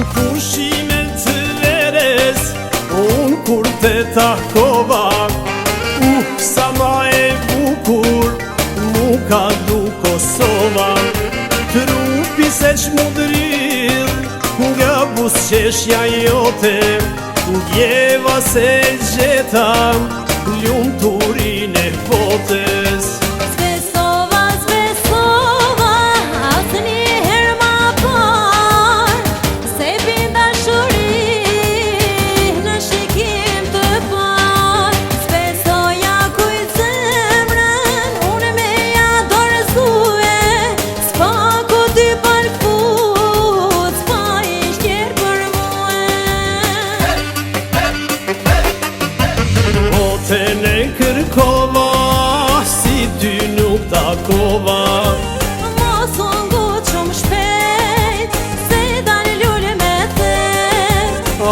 Pushime të veres, unë kur të takova, sa ma e bukur, mu ka du Kosova. Trupi se shmudril, nga busqeshja jote, djeva se gjeta, lumturin e botës. Në kërkova, si ty nuk takova. Mos unë gut shumë shpejt, se dalë lule me te.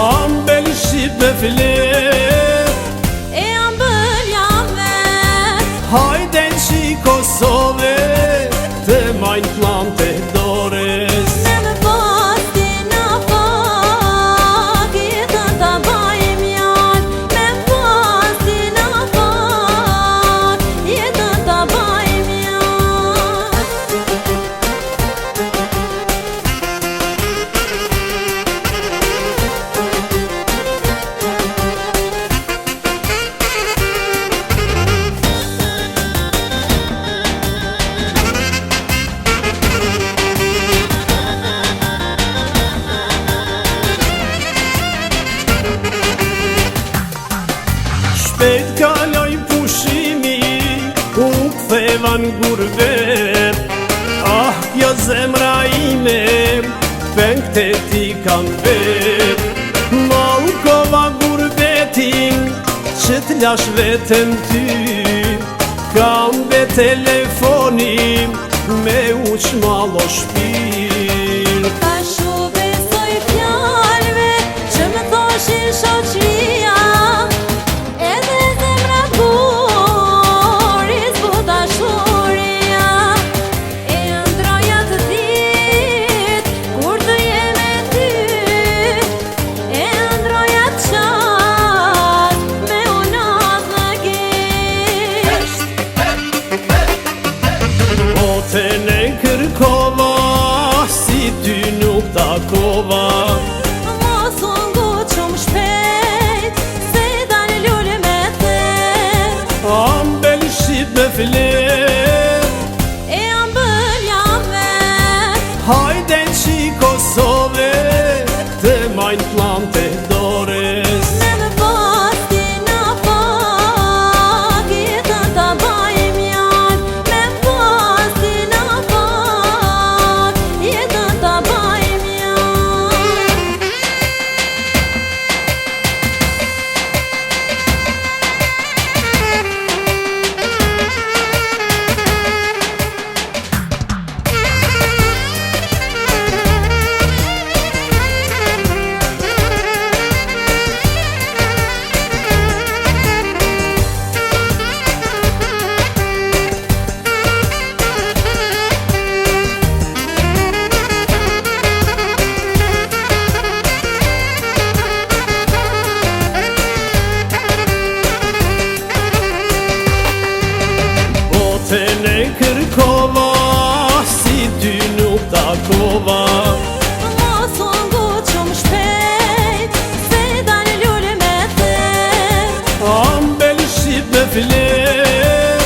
Ambel shqip me flet, e ambël jam vet. Hajde në qi Kosove, të majnë plante dores. Ne me pas ti në fak, jetën ta bajim jan. Me pas ti në fak, jetën ta bajim jan. Shpejt kaloj pushimi, u ktheva n'gurbet. Ah, kjo zemra ime, pengte ti kam vet. Ma u kova gurbetin, që t'lash vetën ty. Kam be telefonin, me u qmalo shpir. Ta shu besoj fjalve, që më thoshin shoqria. Edhe zemra kur, i zbuta shuria. E ndroja të dit, kur të jem e ty. E ndroja të qat, me unat në gisht. Botën e kërkova, si ty nuk takova. Mos unë gut shumë shpejt, se dalë lule me te. Ambel shqip me flet, E ambël jam vet. hajde në qi Kosove, të majnë plante dores. Ne me pas ti në fak, jetën ta bajim jan. Me pas ti në fak, jetën ta bajim jan. Botën e kërkova, si ty nuk takova. Mos unë gut shumë shpejt, se dalë lule me te. Ambel shqip me flet,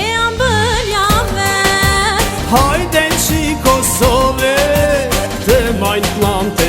E ambël jam vet. hajde në qi Kosove, të majnë plante